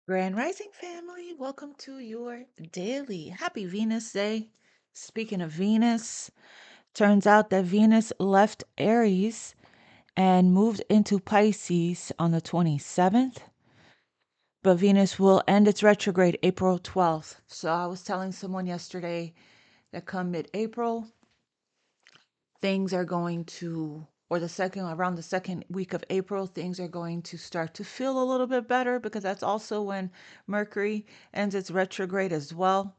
Grand Rising family, welcome to your daily. Happy Venus Day. Speaking of Venus, turns out that Venus left Aries and moved into Pisces on the 27th, but Venus will end its retrograde April 12th. So I was telling someone yesterday that come mid-April, things are going to, or around the second week of April, things are going to start to feel a little bit better because that's also when Mercury ends its retrograde as well.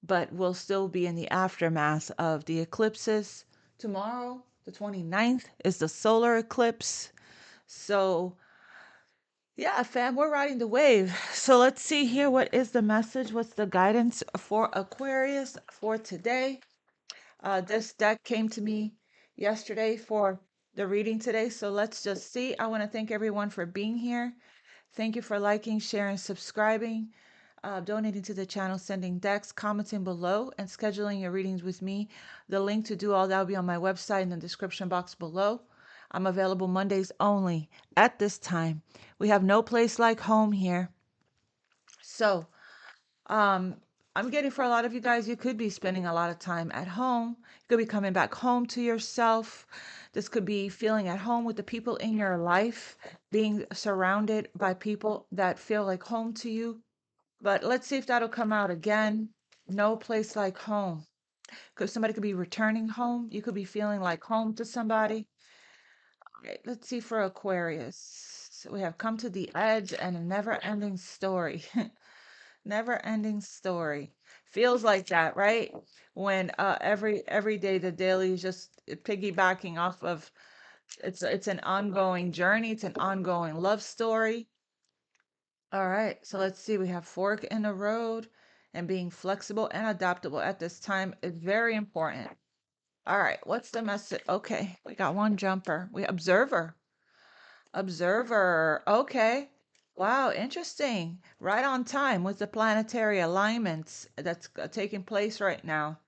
But we'll still be in the aftermath of the eclipses. Tomorrow, the 29th, is the solar eclipse. So, yeah, fam, we're riding the wave. So let's see here. What is the message? What's the guidance for Aquarius for today? This deck came to me yesterday for the reading today. So let's just see. I want to thank everyone for being here. Thank you for liking, sharing, subscribing, donating to the channel, sending decks, commenting below, and scheduling your readings with me. The link to do all that will be on my website in the description box below. I'm available Mondays only at this time. We have no place like home here. So, um, I'm getting for a lot of you guys, you could be spending a lot of time at home. You could be coming back home to yourself. This could be feeling at home with the people in your life, being surrounded by people that feel like home to you. But let's see if that'll come out again. No place like home. Because somebody could be returning home. You could be feeling like home to somebody. Okay, let's see for Aquarius. We have come to the edge and a never-ending story. Never-ending story. Feels like that, right? When every day the daily is just piggybacking off of it's an ongoing journey, it's an ongoing love story. All right, so let's see. We have fork in the road, and being flexible and adaptable at this time is very important. All right, what's the message? Okay, we got one jumper. We observer. Observer. Okay. Wow, interesting. Right on time with the planetary alignments that's taking place right now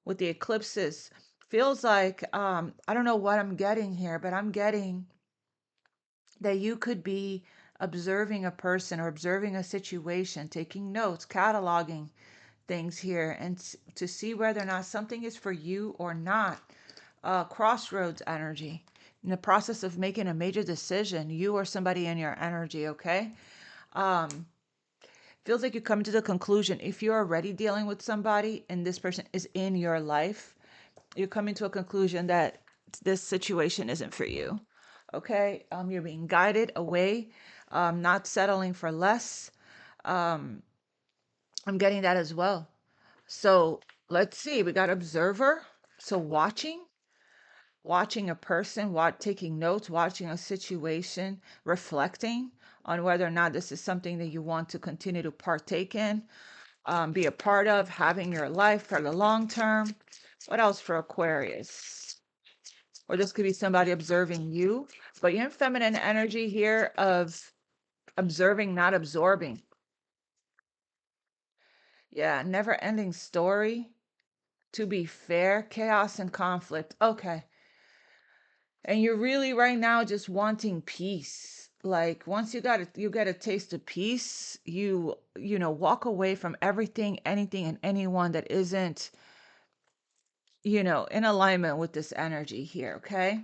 with the eclipses. Feels like I don't know what I'm getting here, but I'm getting that you could be observing a person or observing a situation, taking notes, cataloging things here, and to see whether or not something is for you or not. Crossroads energy. In the process of making a major decision, you or somebody in your energy, okay? Um, Feels like you come to the conclusion if you're already dealing with somebody and this person is in your life, you're coming to a conclusion that this situation isn't for you. Okay, you're being guided away, not settling for less. Um, I'm getting that as well. So let's see. We got observer. So watching a person, taking notes, watching a situation, reflecting on whether or not this is something that you want to continue to partake in, be a part of, having your life for the long term. What else for Aquarius? Or this could be somebody observing you, but you're in feminine energy here of observing, not absorbing. Yeah, never ending story. To be fair, chaos and conflict. Okay. And you're really right now just wanting peace. Like once you get a taste of peace, you walk away from everything, anything and anyone that isn't, in alignment with this energy here, okay?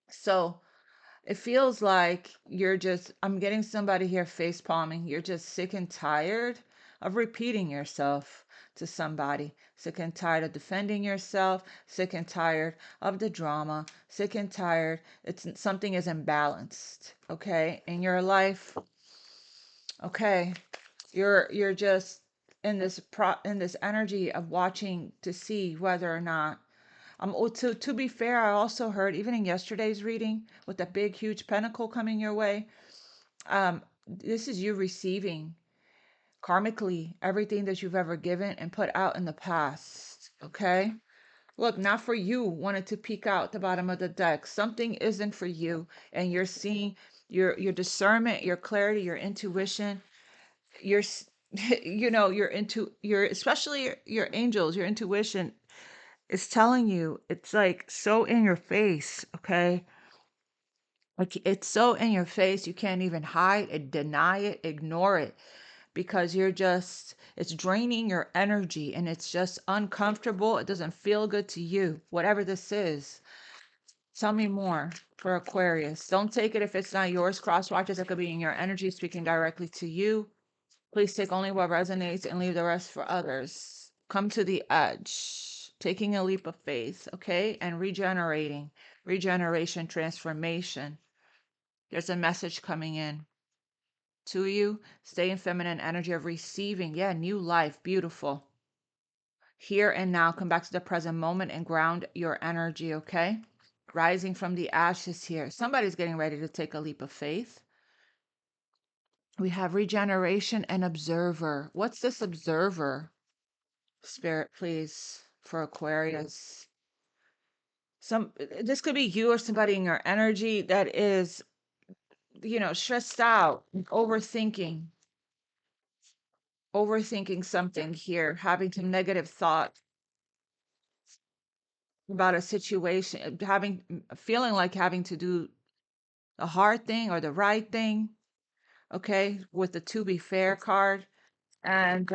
So it feels like I'm getting somebody here face palming. You're just sick and tired of repeating yourself to somebody. Sick and tired of defending yourself. Sick and tired of the drama. Sick and tired. Something is imbalanced, okay, in your life. Okay, you're just in this energy of watching to see whether or not to be fair, I also heard even in yesterday's reading with the big huge pentacle coming your way, this is you receiving karmically everything that you've ever given and put out in the past. Okay? Look, not for you wanted to peek out the bottom of the deck. Something isn't for you, and you're seeing your discernment, your clarity, your intuition, your your especially your angels, your intuition is telling you, it's like so in your face, okay? Like it's so in your face, you can't even hide it, deny it, ignore it, because it's draining your energy and it's just uncomfortable. It doesn't feel good to you, whatever this is. Tell me more for Aquarius. Don't take it if it's not yours. Cross watchers, it could be in your energy speaking directly to you. Please take only what resonates and leave the rest for others. Come to the edge, taking a leap of faith, okay? And regenerating, regeneration, transformation. There's a message coming in to you. Stay in feminine energy of receiving. Yeah, new life, beautiful. Here and now, come back to the present moment and ground your energy, okay? Rising from the ashes here. Somebody's getting ready to take a leap of faith. We have regeneration and observer. What's this observer? Spirit, please, for Aquarius. This could be you or somebody in your energy that is, stressed out, overthinking something here, having some negative thought about a situation, feeling like having to do the hard thing or the right thing, okay, with the to be fair card. And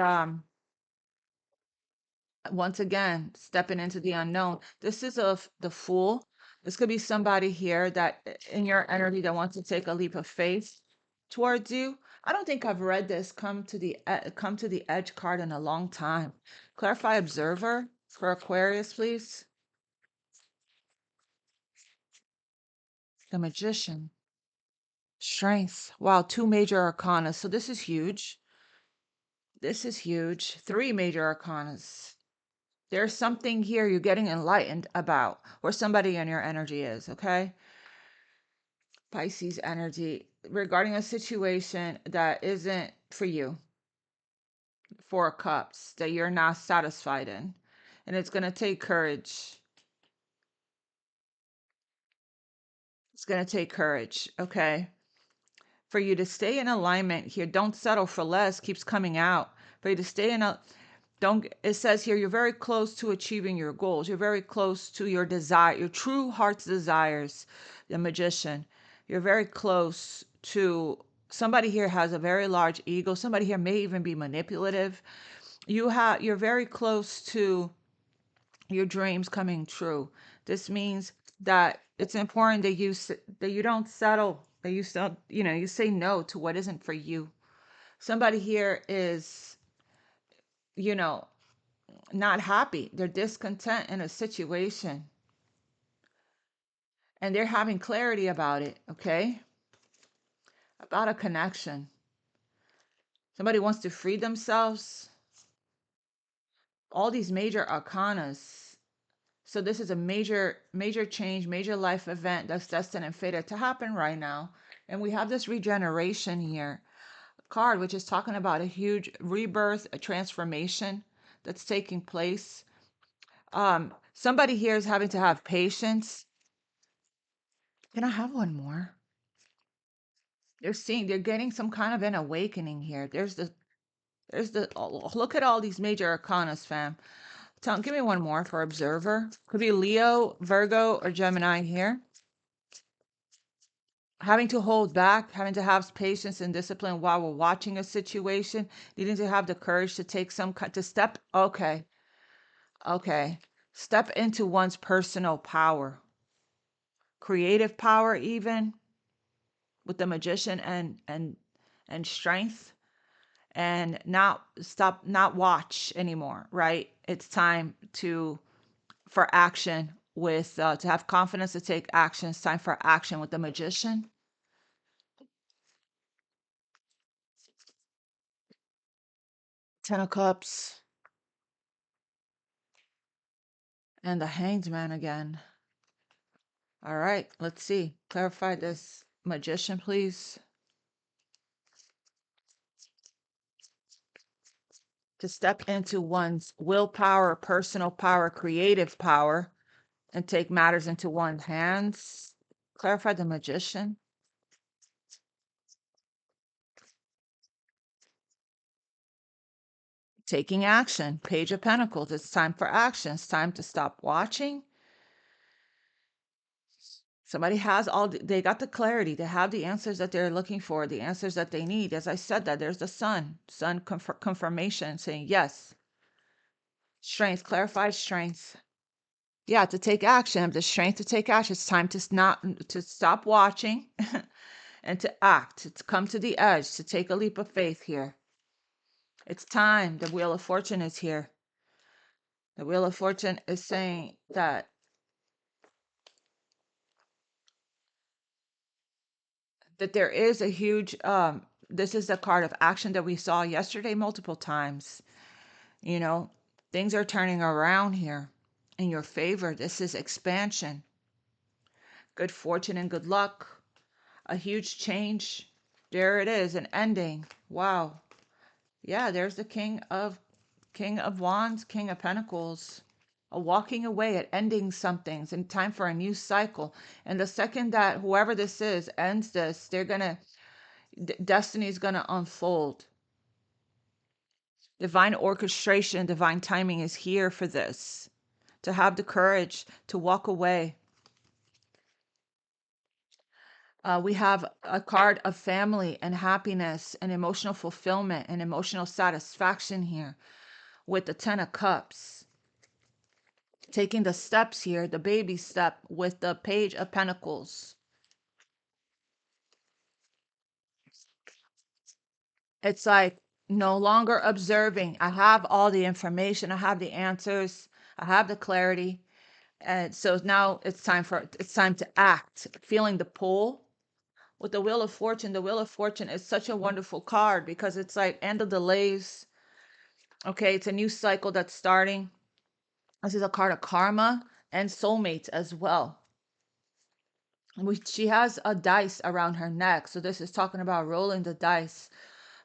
once again, stepping into the unknown. This is the Fool. This could be somebody here that in your energy that wants to take a leap of faith towards you. I don't think I've read this come to the edge card in a long time. Clarify observer for Aquarius, please. The Magician. Strength. Wow, two major arcana. So this is huge. This is huge. Three major arcanas. There's something here you're getting enlightened about, where somebody in your energy is, okay? Pisces energy regarding a situation that isn't for you. Four of Cups that you're not satisfied in. And it's going to take courage. It's going to take courage, okay? For you to stay in alignment here. Don't settle for less, keeps coming out. For you to stay in a don't it says here you're very close to achieving your goals. You're very close to your desire, your true heart's desires. The Magician. You're very close to somebody here has a very large ego. Somebody here may even be manipulative. You're very close to your dreams coming true. This means that it's important that you don't settle, that you still, you say no to what isn't for you. Somebody here is, you know, not happy. They're discontent in a situation and they're having clarity about it, okay? About a connection. Somebody wants to free themselves. All these major arcanas. So this is a major change, major life event that's destined and fated to happen right now. And we have this regeneration here card, which is talking about a huge rebirth, a transformation that's taking place. Somebody here is having to have patience. Can I have one more? They're getting some kind of an awakening here. Look at all these major arcanas, fam. Give me one more for observer. Could be Leo, Virgo, or Gemini here. Having to hold back, having to have patience and discipline while we're watching a situation, needing to have the courage to take to step. Okay. Step into one's personal power, creative power, even with the Magician and strength, and not watch anymore, right? It's time for action to have confidence to take action. It's time for action with the Magician. Ten of Cups and the Hanged Man again. All right, let's see. Clarify this Magician, please. To step into one's willpower, personal power, creative power, and take matters into one's hands. Clarify the Magician. Taking action. Page of Pentacles. It's time for action. It's time to stop watching Somebody has they got the clarity. They have the answers that they're looking for, the answers that they need. As I said, that there's the sun confirmation saying yes. Strength, clarified strength. Yeah, to take action, the strength to take action. It's time to stop watching and to act, to come to the edge, to take a leap of faith here. It's time. The Wheel of Fortune is here. The Wheel of Fortune is saying that there is a huge this is the card of action that we saw yesterday multiple times. You know, things are turning around here in your favor. This is expansion, good fortune and good luck, a huge change. There it is, an ending. Wow. Yeah, there's the King of Wands, King of Pentacles. A walking away at ending something. It's in time for a new cycle. And the second that whoever this is ends this, they're gonna destiny is gonna unfold. Divine orchestration, divine timing is here for this. To have the courage to walk away. We have a card of family and happiness and emotional fulfillment and emotional satisfaction here with the Ten of Cups. Taking the steps here, the baby step with the Page of Pentacles. It's like no longer observing. I have all the information. I have the answers. I have the clarity. And so now it's time to act. Feeling the pull. With the Wheel of Fortune, the Wheel of Fortune is such a wonderful card because it's like end of delays. Okay, it's a new cycle that's starting. This is a card of karma and soulmates as well. She has a dice around her neck. So this is talking about rolling the dice.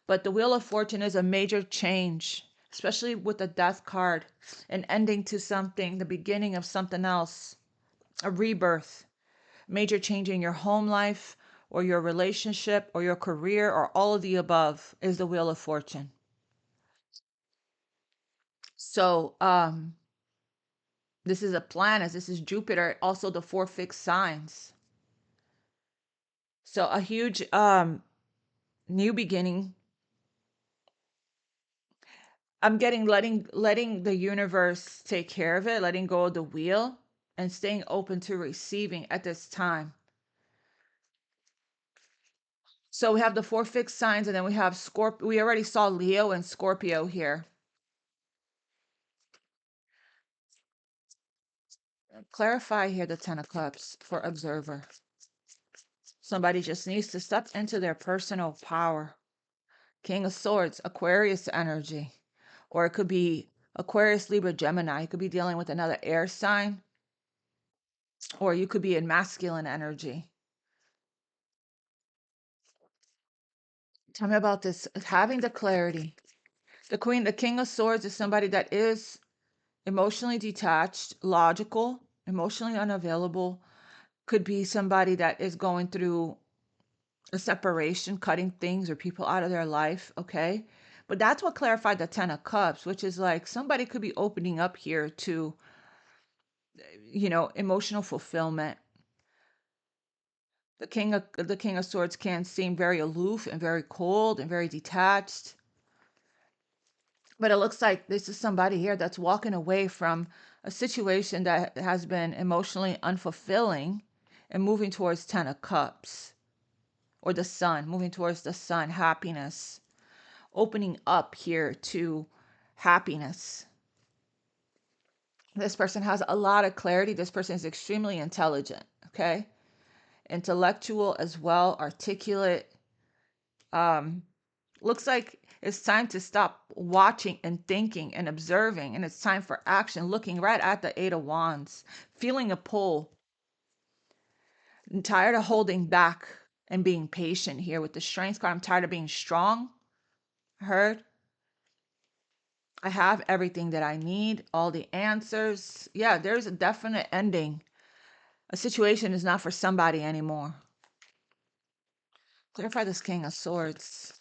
But the Wheel of Fortune is a major change, especially with the Death card, an ending to something, the beginning of something else, a rebirth. Major change in your home life or your relationship or your career or all of the above is the Wheel of Fortune. So this is a planet, this is Jupiter, also the four fixed signs. So a huge new beginning. I'm getting letting the universe take care of it, letting go of the wheel and staying open to receiving at this time. So we have the four fixed signs, and then we have Scorpio. We already saw Leo and Scorpio here. Clarify here the Ten of Cups for observer. Somebody just needs to step into their personal power. King of Swords, Aquarius energy. Or it could be Aquarius, Libra, Gemini. You could be dealing with another air sign. Or you could be in masculine energy. Tell me about this. Having the clarity. The King of Swords is somebody that is emotionally detached, logical, emotionally unavailable. Could be somebody that is going through a separation, cutting things or people out of their life, okay? But that's what clarified the Ten of Cups, which is like somebody could be opening up here to, emotional fulfillment. The King of Swords can seem very aloof and very cold and very detached. But it looks like this is somebody here that's walking away from a situation that has been emotionally unfulfilling and moving towards Ten of Cups or the Sun, moving towards the Sun, happiness, opening up here to happiness. This person has a lot of clarity. This person is extremely intelligent, okay? Intellectual as well, articulate. Looks like it's time to stop watching and thinking and observing, and it's time for action, looking right at the Eight of Wands, feeling a pull. I'm tired of holding back and being patient here with the Strength card. I'm tired of being strong. Heard? I have everything that I need, all the answers. Yeah, there's a definite ending. A situation is not for somebody anymore. Clarify this King of Swords.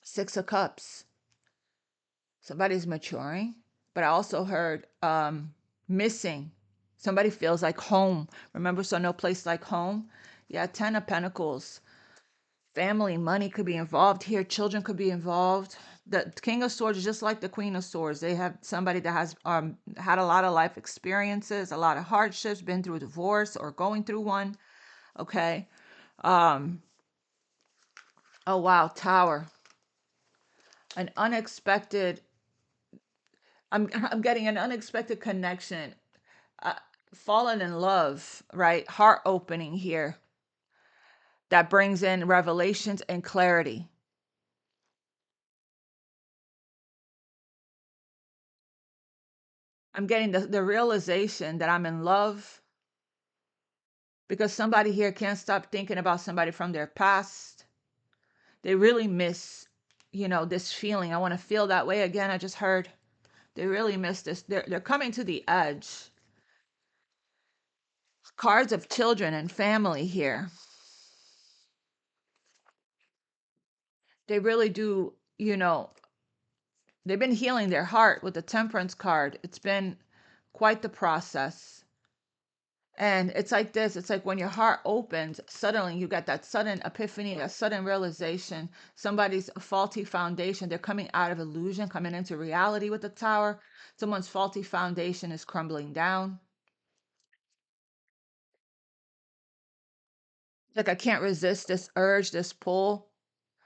Six of Cups. Somebody's maturing, but I also heard missing. Somebody feels like home. Remember, so no place like home. Yeah, 10 of Pentacles. Family, money could be involved here. Children could be involved. The King of Swords is just like the Queen of Swords. They have somebody that has had a lot of life experiences, a lot of hardships, been through a divorce or going through one. Okay. Um, oh wow, Tower. An unexpected. I'm getting an unexpected connection. Uh, Fallen in love, right? Heart opening here. That brings in revelations and clarity. I'm getting the realization that I'm in love because somebody here can't stop thinking about somebody from their past. They really miss, this feeling. I want to feel that way again. I just heard they really miss this. They're coming to the edge. Cards of children and family here. They really do, they've been healing their heart with the Temperance card. It's been quite the process. And it's like this, it's like when your heart opens, suddenly you get that sudden epiphany, that sudden realization, somebody's faulty foundation, they're coming out of illusion, coming into reality with the Tower. Someone's faulty foundation is crumbling down. Like, I can't resist this urge, this pull.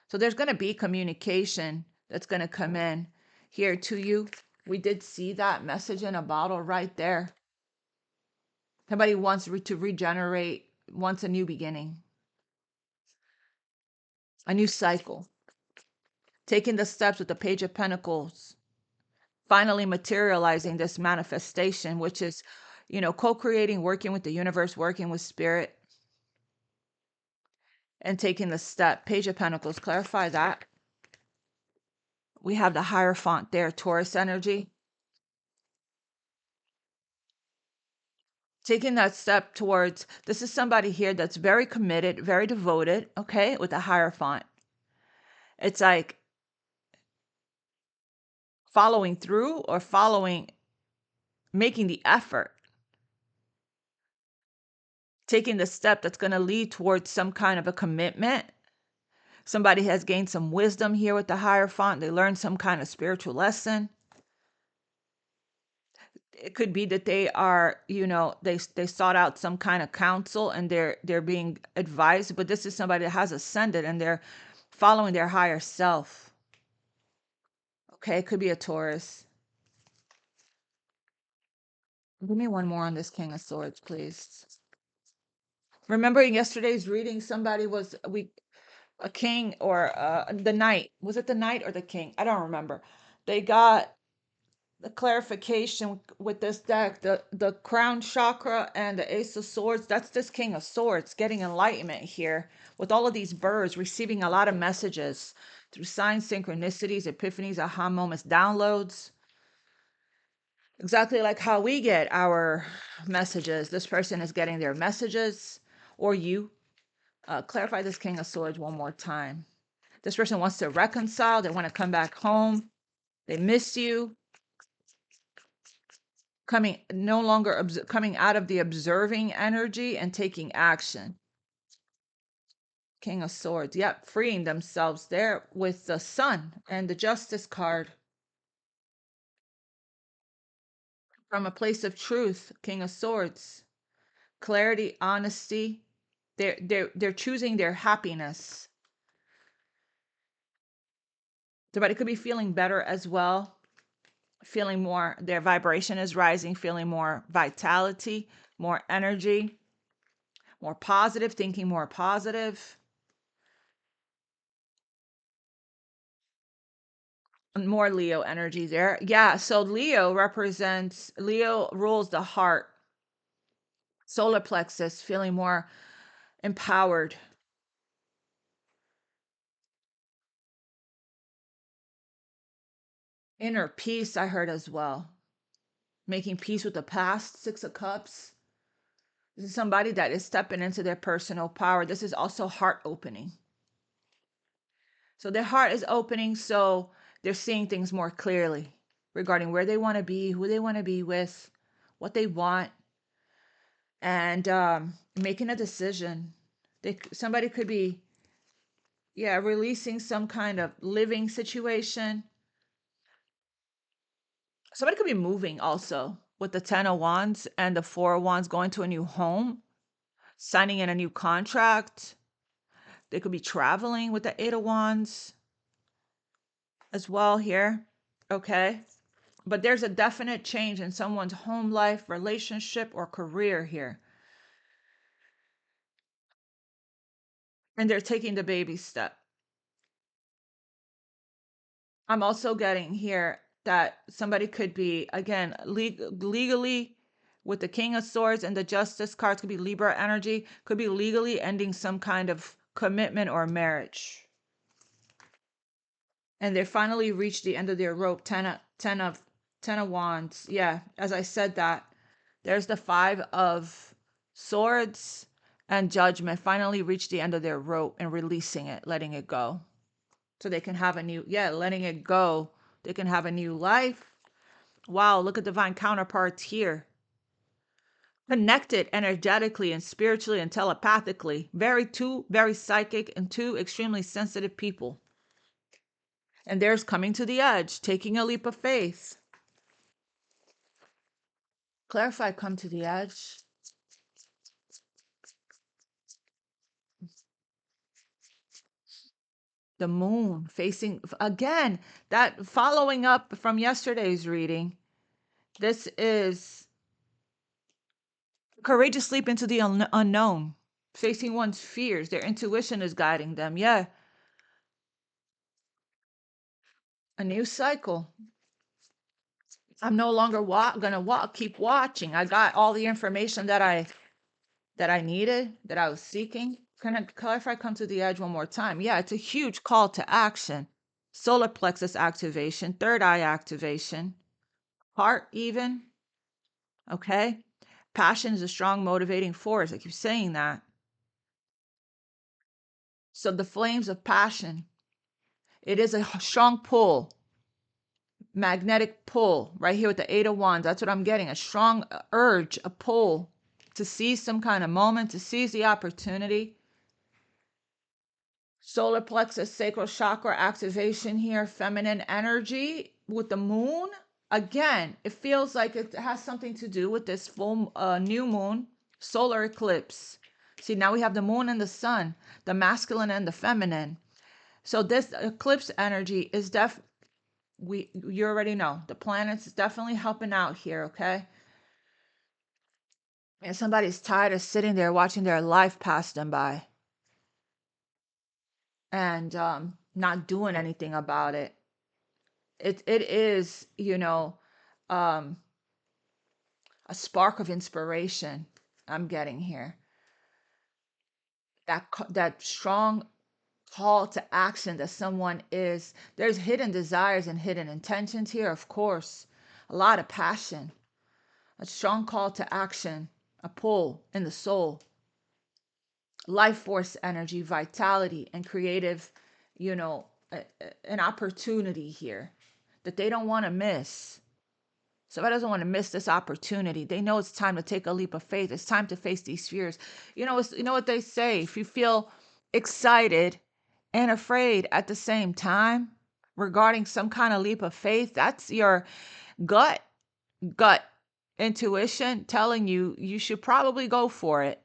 So there's going to be communication that's going to come in here to you. We did see that message in a bottle right there. Somebody wants to regenerate, wants a new beginning, a new cycle. Taking the steps with the Page of Pentacles, finally materializing this manifestation, which is, co-creating, working with the universe, working with spirit, and taking the step. Page of Pentacles, clarify that. We have the Hierophant there, Taurus energy. Taking that step towards, this is somebody here that's very committed, very devoted, okay, with the Hierophant. It's like following through or making the effort, taking the step that's going to lead towards some kind of a commitment. Somebody has gained some wisdom here with the Hierophant. They learned some kind of spiritual lesson. It could be that they are, they sought out some kind of counsel and they're being advised, but this is somebody that has ascended and they're following their higher self. Okay, it could be a Taurus. Give me one more on this King of Swords, please. Remembering yesterday's reading, somebody was a king or the knight. Was it the knight or the king? I don't remember. They got the clarification with this deck, the crown chakra and the Ace of Swords. That's this King of Swords getting enlightenment here with all of these birds, receiving a lot of messages through signs, synchronicities, epiphanies, aha moments, downloads. Exactly like how we get our messages. This person is getting their messages, or you. Clarify this King of Swords one more time. This person wants to reconcile. They want to come back home. They miss you. Coming no longer coming out of the observing energy and taking action. King of Swords. Yep, freeing themselves there with the Sun and the Justice card. From a place of truth, King of Swords. Clarity, honesty. They're choosing their happiness. Somebody could be feeling better as well. Feeling more, their vibration is rising, feeling more vitality, more energy, more positive, thinking more positive. More Leo energy there. Yeah, so Leo rules the heart. Solar plexus, feeling more empowered. Inner peace, I heard as well. Making peace with the past, Six of Cups. This is somebody that is stepping into their personal power. This is also heart opening. So their heart is opening, so they're seeing things more clearly regarding where they want to be, who they want to be with, what they want. and making a decision. Somebody could be, yeah, releasing some kind of living situation. Somebody could be moving also with the 10 of Wands and the 4 of Wands, going to a new home, signing in a new contract. They could be traveling with the 8 of Wands as well here. Okay. But there's a definite change in someone's home life, relationship, or career here. And they're taking the baby step. I'm also getting here that somebody could be, again, legally, with the King of Swords and the Justice cards, could be Libra energy, could be legally ending some kind of commitment or marriage. And they finally reached the end of their rope. 10 of Wands. Yeah, as I said that, there's the 5 of Swords and Judgment. Finally reached the end of their rope and releasing it, letting it go. So they can have a new, letting it go. They can have a new life. Wow, look at divine counterparts here. Connected energetically and spiritually and telepathically. Very psychic, and two extremely sensitive people. And there's coming to the edge, taking a leap of faith. Clarify, come to the edge. The moon facing, again, that following up from yesterday's reading. This is courageous leap into the unknown, facing one's fears. Their intuition is guiding them. Yeah. A new cycle. I'm no longer gonna keep watching. I got all the information that I needed, that I was seeking. Can I clarify, come to the edge one more time? Yeah, it's a huge call to action. Solar plexus activation, third eye activation, heart even. Okay. Passion is a strong motivating force. I keep saying that. So the flames of passion, it is a strong pull, magnetic pull right here with the 8 of Wands. That's what I'm getting. A strong urge, a pull to seize some kind of moment, to seize the opportunity. Solar plexus, sacral chakra activation here, feminine energy with the moon. Again, it feels like it has something to do with this full new moon, solar eclipse. See, now we have the moon and the sun, the masculine and the feminine. So this eclipse energy is you already know, the planets is definitely helping out here, okay? And somebody's tired of sitting there watching their life pass them by and not doing anything about it. It is, a spark of inspiration I'm getting here. That strong call to action that there's hidden desires and hidden intentions here, of course. A lot of passion, a strong call to action, a pull in the soul, life force energy, vitality, and creative, an opportunity here that they don't want to miss. Somebody doesn't want to miss this opportunity. They know it's time to take a leap of faith. It's time to face these fears. You know what they say, if you feel excited and afraid at the same time regarding some kind of leap of faith, that's your gut intuition telling you you should probably go for it.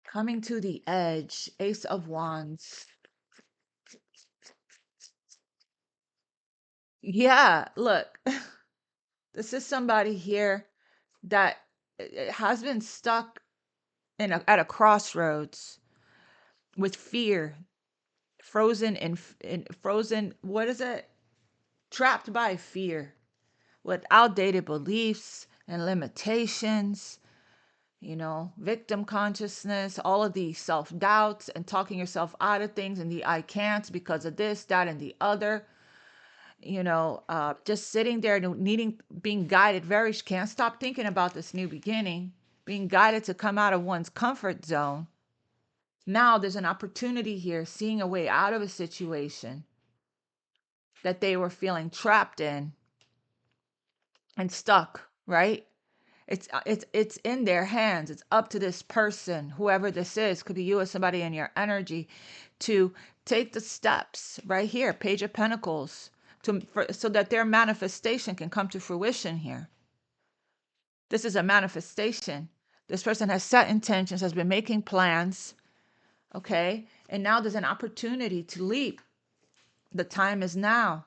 Coming to the edge, Ace of Wands. Yeah, look, this is somebody here that has been stuck at a crossroads with fear, frozen in frozen, what is it? Trapped by fear, with outdated beliefs and limitations, victim consciousness, all of these self-doubts and talking yourself out of things and the I can't because of this, that, and the other. Just sitting there being guided, can't stop thinking about this new beginning, being guided to come out of one's comfort zone. Now there's an opportunity here, seeing a way out of a situation that they were feeling trapped in. and stuck, right? It's in their hands. It's up to this person, whoever this is, could be you or somebody in your energy, to take the steps right here, Page of Pentacles, so that their manifestation can come to fruition here. This is a manifestation. This person has set intentions, has been making plans, okay? And now there's an opportunity to leap. The time is now.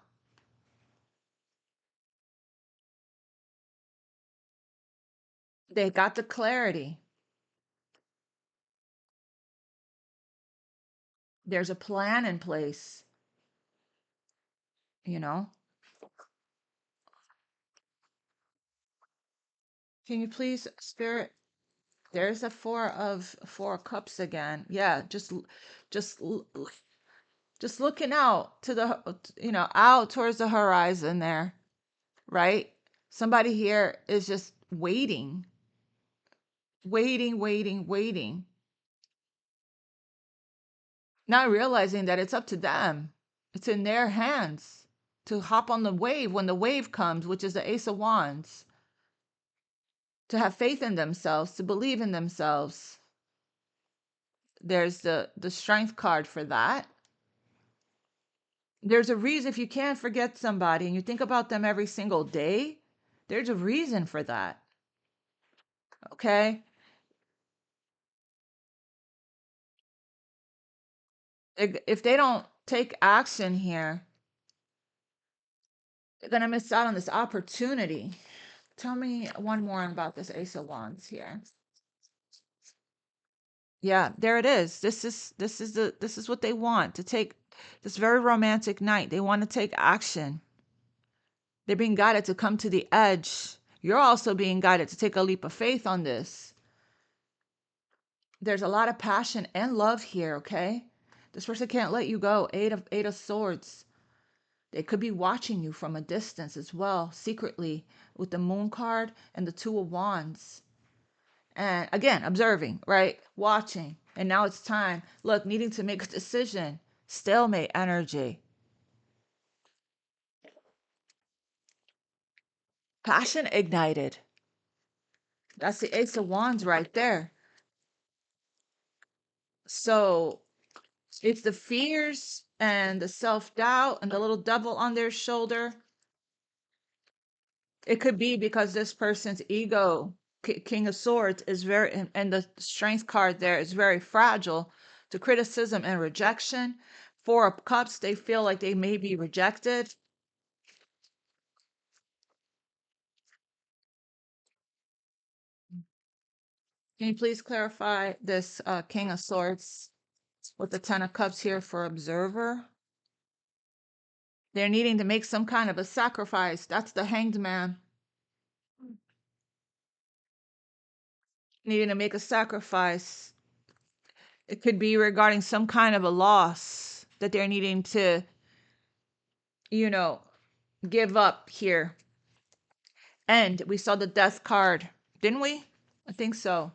They got the clarity. There's a plan in place, you know? Can you please, Spirit? There's a four of cups again. Yeah, just just looking out to the, out towards the horizon there, right? Somebody here is just waiting, waiting, waiting, waiting, not realizing that it's up to them. It's in their hands to hop on the wave when the wave comes, which is the Ace of Wands, to have faith in themselves, to believe in themselves. There's the strength card for that. There's a reason. If you can't forget somebody and you think about them every single day, there's a reason for that. Okay? If they don't take action here, they're going to miss out on this opportunity. Tell me one more about this Ace of Wands here. Yeah, there it is. This is what they want, to take this very romantic night. They want to take action. They're being guided to come to the edge. You're also being guided to take a leap of faith on this. There's a lot of passion and love here, okay? This person can't let you go. Eight of Swords. They could be watching you from a distance as well, secretly, with the Moon card and the Two of Wands. And again, observing, right? Watching. And now it's time. Look, needing to make a decision. Stalemate energy. Passion ignited. That's the Ace of Wands right there. So it's the fears and the self-doubt and the little devil on their shoulder. It could be because this person's ego, King of Swords, is very, and the Strength card there is very fragile to criticism and rejection. Four of Cups, they feel like they may be rejected. Can you please clarify this King of Swords with the Ten of Cups here for Observer? They're needing to make some kind of a sacrifice. That's the Hanged Man. Needing to make a sacrifice. It could be regarding some kind of a loss that they're needing to, you know, give up here. And we saw the Death card, didn't we? I think so.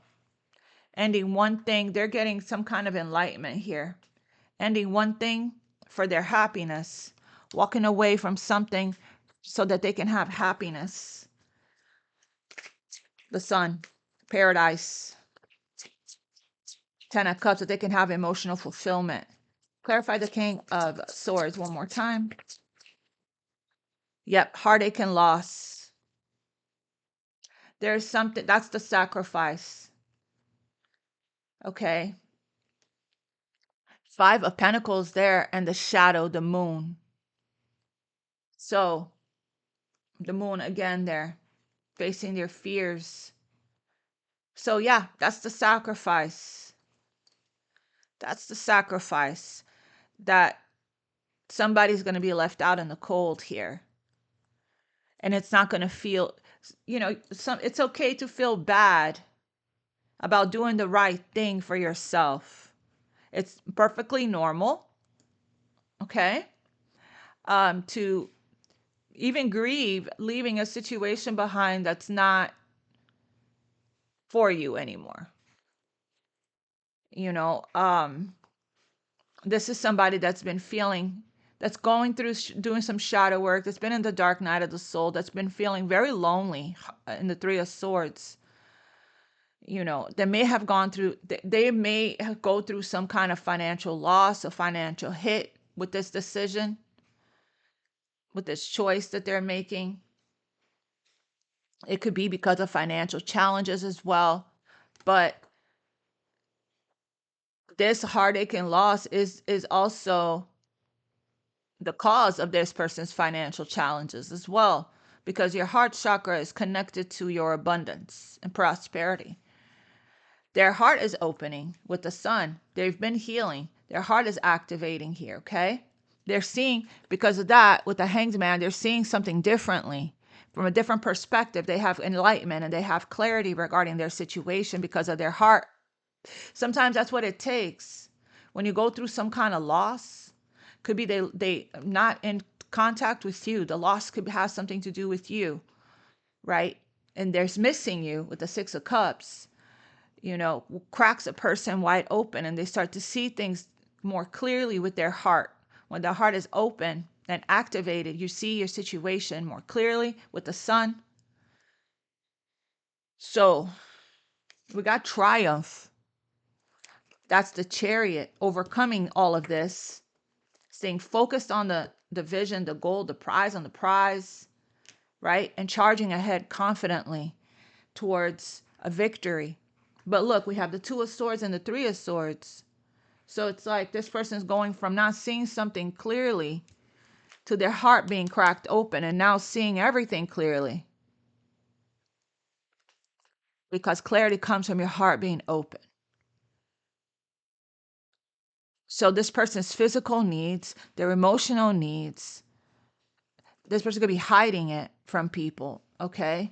Ending one thing, they're getting some kind of enlightenment here. Ending one thing for their happiness, walking away from something so that they can have happiness. The Sun, Paradise, Ten of Cups, so they can have emotional fulfillment. Clarify the King of Swords one more time. Yep, heartache and loss. There's something, that's the sacrifice. Okay. Five of Pentacles there, and the shadow, the moon. So the moon again there, facing their fears. So yeah, that's the sacrifice. That's the sacrifice, that somebody's going to be left out in the cold here. And it's not going to feel, it's okay to feel bad about doing the right thing for yourself. It's perfectly normal, okay? To even grieve leaving a situation behind that's not for you anymore. This is somebody that's been feeling that's going through doing some shadow work, that's been in the dark night of the soul, that's been feeling very lonely in the Three of Swords. You know, they may have gone through, they may go through some kind of financial loss, a financial hit with this decision, with this choice that they're making. It could be because of financial challenges as well. But this heartache and loss is also the cause of this person's financial challenges as well, because your heart chakra is connected to your abundance and prosperity. Their heart is opening with the sun. They've been healing. Their heart is activating here, okay? They're seeing, because of that, with the Hanged Man, they're seeing something differently. From a different perspective, they have enlightenment and they have clarity regarding their situation because of their heart. Sometimes that's what it takes. When you go through some kind of loss, could be they not in contact with you. The loss could have something to do with you, right? And there's missing you with the Six of Cups. You know, cracks a person wide open and they start to see things more clearly with their heart. When the heart is open and activated, you see your situation more clearly with the sun. So we got Triumph. That's the Chariot, overcoming all of this, staying focused on the vision, the goal, the prize on the prize, right? And charging ahead confidently towards a victory. But look, we have the Two of Swords and the Three of Swords. So it's like this person's going from not seeing something clearly to their heart being cracked open and now seeing everything clearly. Because clarity comes from your heart being open. So this person's physical needs, their emotional needs, this person could be hiding it from people, okay,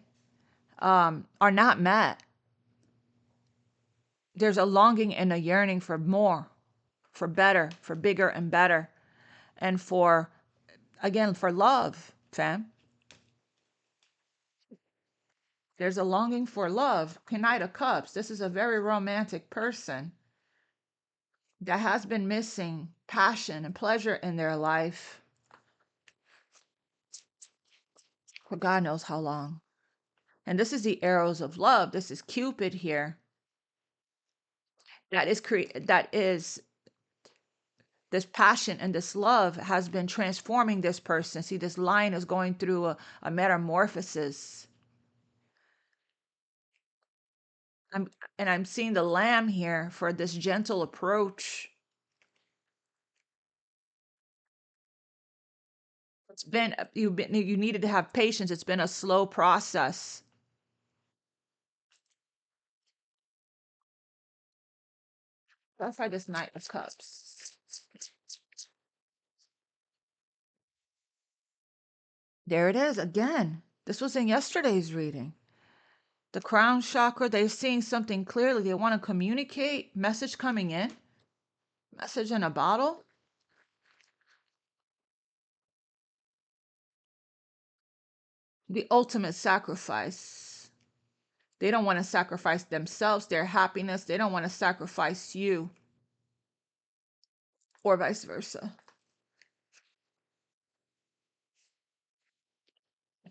are not met. There's a longing and a yearning for more, for better, for bigger and better, and for, again, for love, fam. There's a longing for love. Knight of Cups. This is a very romantic person that has been missing passion and pleasure in their life for God knows how long. And this is the arrows of love. This is Cupid here. That is this passion and this love has been transforming this person. See, this lion is going through a metamorphosis. I'm seeing the lamb here for this gentle approach. It's been you needed to have patience. It's been a slow process. That's why this Knight of Cups. There it is again. This was in yesterday's reading. The crown chakra, they're seeing something clearly. They want to communicate. Message coming in. Message in a bottle. The ultimate sacrifice. They don't want to sacrifice themselves, their happiness. They don't want to sacrifice you, or vice versa.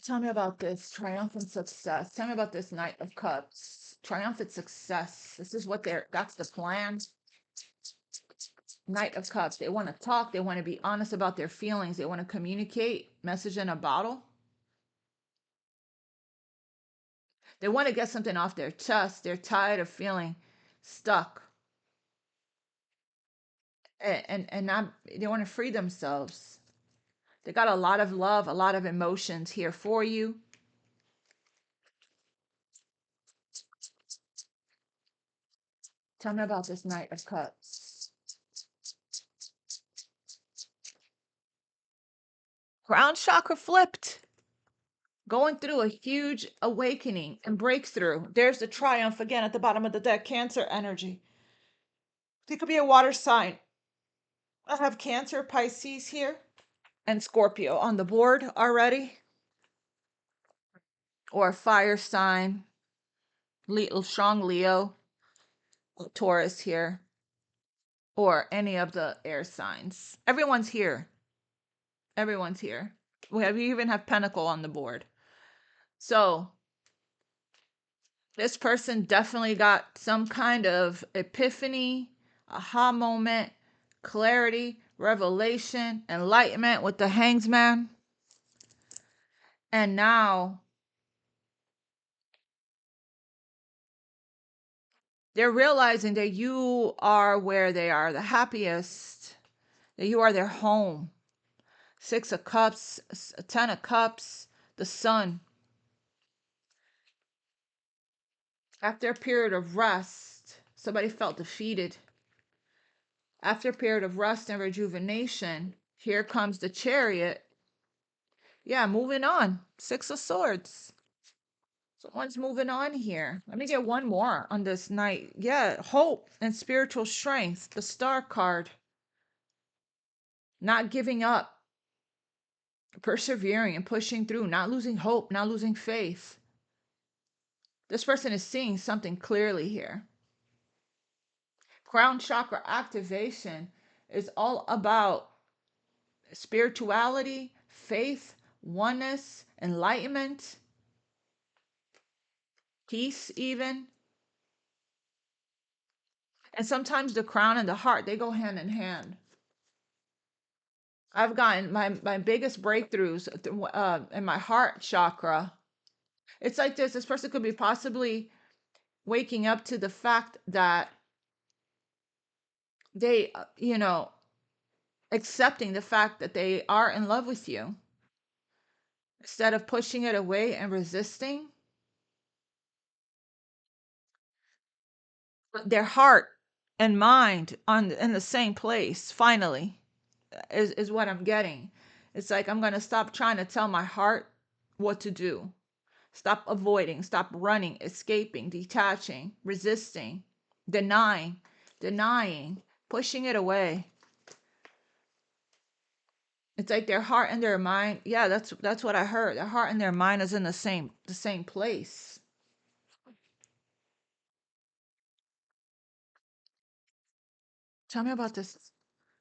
Tell me about this triumphant success. Tell me about this Knight of Cups. Triumphant success. This is what that's the plan. Knight of Cups. They want to talk. They want to be honest about their feelings. They want to communicate. Message in a bottle. They want to get something off their chest. They're tired of feeling stuck. And not, they want to free themselves. They got a lot of love, a lot of emotions here for you. Tell me about this Knight of Cups. Crown chakra flipped. Going through a huge awakening and breakthrough. There's the Triumph again at the bottom of the deck. Cancer energy. It could be a water sign. I have Cancer, Pisces here, and Scorpio on the board already. Or a fire sign. Strong Leo. Taurus here. Or any of the air signs. Everyone's here. Everyone's here. We even have Pentacle on the board. So this person definitely got some kind of epiphany, aha moment, clarity, revelation, enlightenment with the Hangman. And now they're realizing that you are where they are the happiest, that you are their home. 6 of Cups, 10 of Cups, the Sun. After a period of rest, somebody felt defeated. After a period of rest and rejuvenation, here comes the Chariot. Yeah, moving on. 6 of Swords. Someone's moving on here. Let me get one more on this night. Yeah, hope and spiritual strength. The Star card. Not giving up. Persevering and pushing through. Not losing hope. Not losing faith. This person is seeing something clearly here. Crown chakra activation is all about spirituality, faith, oneness, enlightenment, peace even. And sometimes the crown and the heart, they go hand in hand. I've gotten my biggest breakthroughs in my heart chakra. It's like this person could be possibly waking up to the fact that they, accepting the fact that they are in love with you instead of pushing it away and resisting. Their heart and mind in the same place finally is what I'm getting. It's like I'm going to stop trying to tell my heart what to do. Stop avoiding, stop running, escaping, detaching, resisting, denying, pushing it away. It's like their heart and their mind. Yeah, that's what I heard. Their heart and their mind is in the same place. Tell me about this.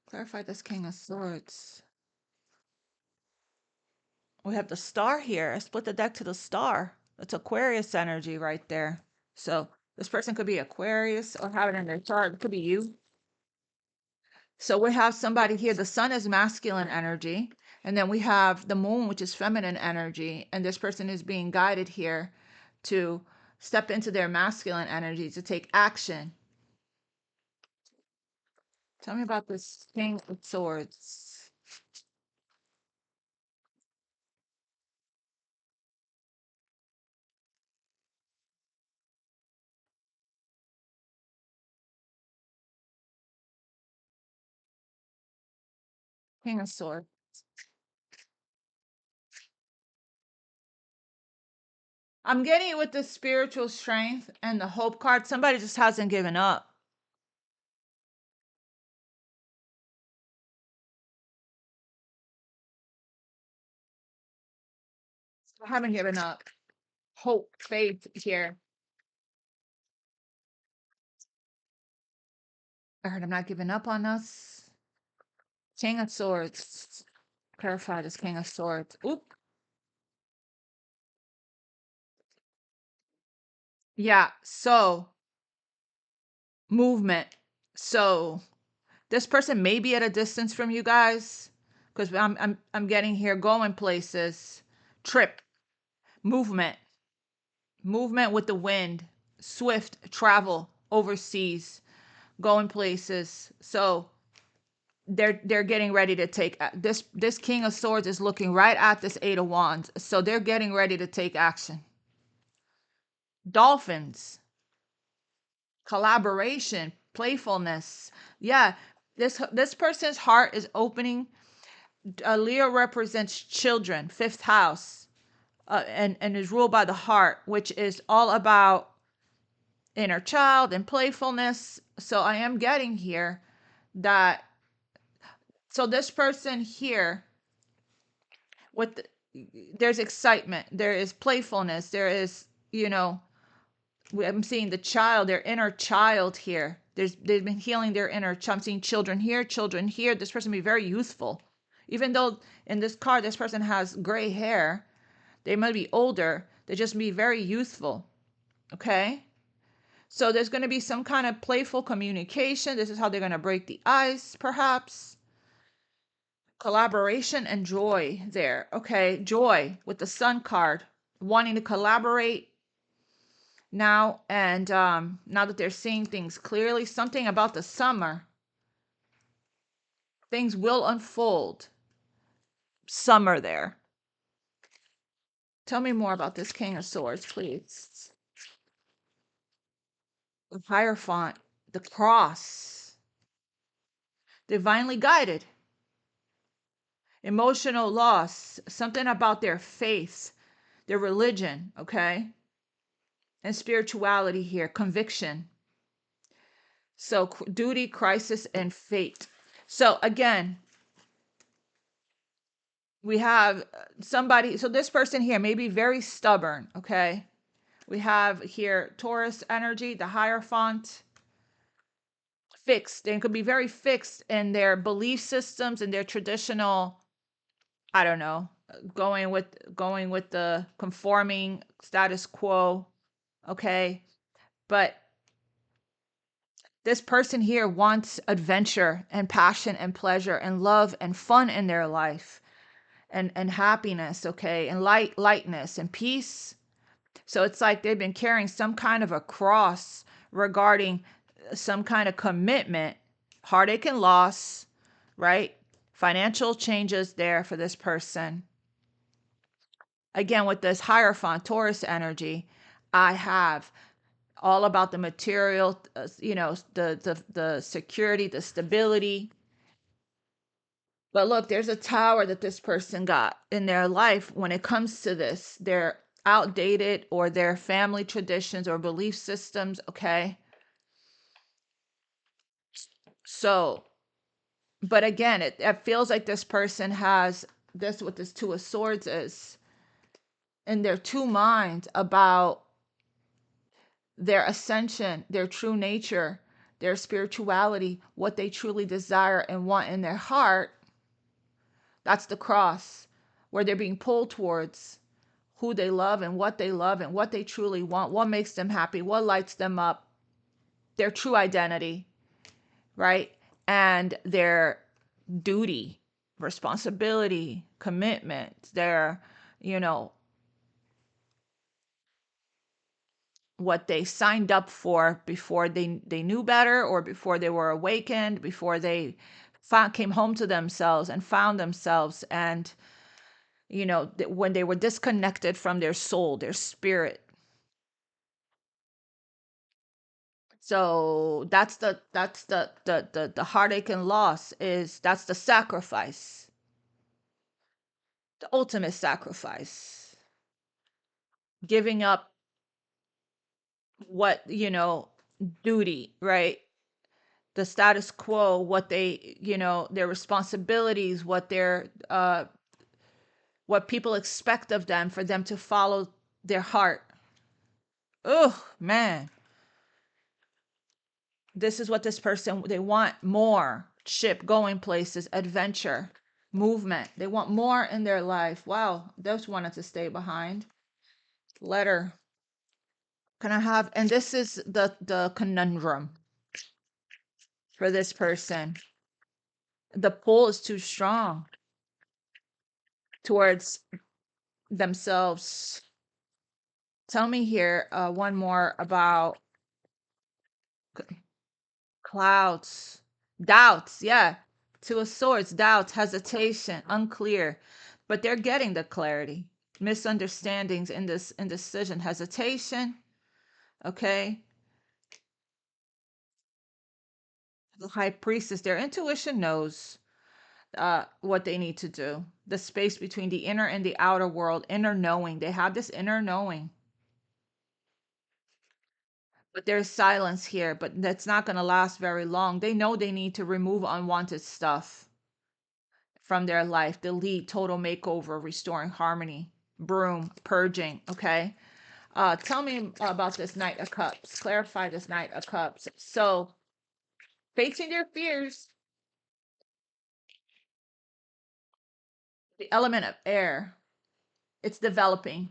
Clarify this King of Swords. We have the Star here. I split the deck to the Star. That's Aquarius energy right there. So this person could be Aquarius or have it in their chart. It could be you. So we have somebody here. The Sun is masculine energy. And then we have the Moon, which is feminine energy. And this person is being guided here to step into their masculine energy, to take action. Tell me about this King of Swords. King of Swords. I'm getting it with the spiritual strength and the hope card. Somebody just hasn't given up. I haven't given up. Hope, faith here. I heard I'm not giving up on us. King of Swords. Clarify this King of Swords. Oop. Yeah, so movement. So this person may be at a distance from you guys because I'm getting here going places. Trip. Movement. Movement with the wind. Swift travel overseas. Going places. So they're getting ready to take this King of Swords is looking right at this 8 of Wands. So they're getting ready to take action. Dolphins. Collaboration, playfulness. Yeah, this person's heart is opening. Leo represents children, 5th house, and is ruled by the heart, which is all about inner child and playfulness. So I am getting here that, so this person here with there's excitement, there is playfulness, there is, I'm seeing the child, their inner child here. They've been healing their inner child. I'm seeing children here. This person be very youthful. Even though in this card, this person has gray hair, they might be older, they just be very youthful. Okay? So there's going to be some kind of playful communication. This is how they're going to break the ice, perhaps. Collaboration and joy there. Okay, joy with the Sun card, wanting to collaborate now, and now that they're seeing things clearly, something about the summer. Things will unfold. Summer there. Tell me more about this King of Swords, please. The Hierophant, the cross. Divinely guided. Emotional loss, something about their faith, their religion, okay? And spirituality here, conviction. So duty, crisis, and fate. So again, we have somebody, so this person here may be very stubborn, okay? We have here Taurus energy, the Hierophant, fixed. They could be very fixed in their belief systems and their traditional, I don't know, going with the conforming status quo, okay? But this person here wants adventure and passion and pleasure and love and fun in their life, and happiness, okay? And lightness and peace. So it's like they've been carrying some kind of a cross regarding some kind of commitment, heartache and loss, right? Financial changes there for this person. Again, with this Hierophant Taurus energy, I have all about the material, the security, the stability. But look, there's a tower that this person got in their life when it comes to this. They're outdated, or their family traditions or belief systems, okay? So, but again, it feels like this person has this, what this Two of Swords is, in their two minds about their ascension, their true nature, their spirituality, what they truly desire and want in their heart. That's the cross, where they're being pulled towards who they love and what they truly want, what makes them happy, what lights them up, their true identity, right? And their duty, responsibility, commitment, their, what they signed up for before they knew better, or before they were awakened, before they came home to themselves and found themselves, and when they were disconnected from their soul, their spirit. So that's the heartache and loss, is that's the sacrifice, the ultimate sacrifice, giving up what, duty, right? The status quo, what they, their responsibilities, what people expect of them, for them to follow their heart. Oh man, this is what this person, they want more. Ship, going places, adventure, movement. They want more in their life. Wow, those wanted to stay behind. Letter. Can I have, and this is the conundrum for this person. The pull is too strong towards themselves. Tell me here one more about clouds. Doubts, yeah. Two of Swords, doubts, hesitation, unclear. But they're getting the clarity. Misunderstandings, in this indecision, hesitation. Okay. The High Priestess, their intuition knows what they need to do. The space between the inner and the outer world, inner knowing. They have this inner knowing. But there's silence here, but that's not going to last very long. They know they need to remove unwanted stuff from their life. Delete, total makeover, restoring harmony, broom, purging, okay? Tell me about this Knight of Cups. Clarify this Knight of Cups. So, facing their fears, The element of air, it's developing.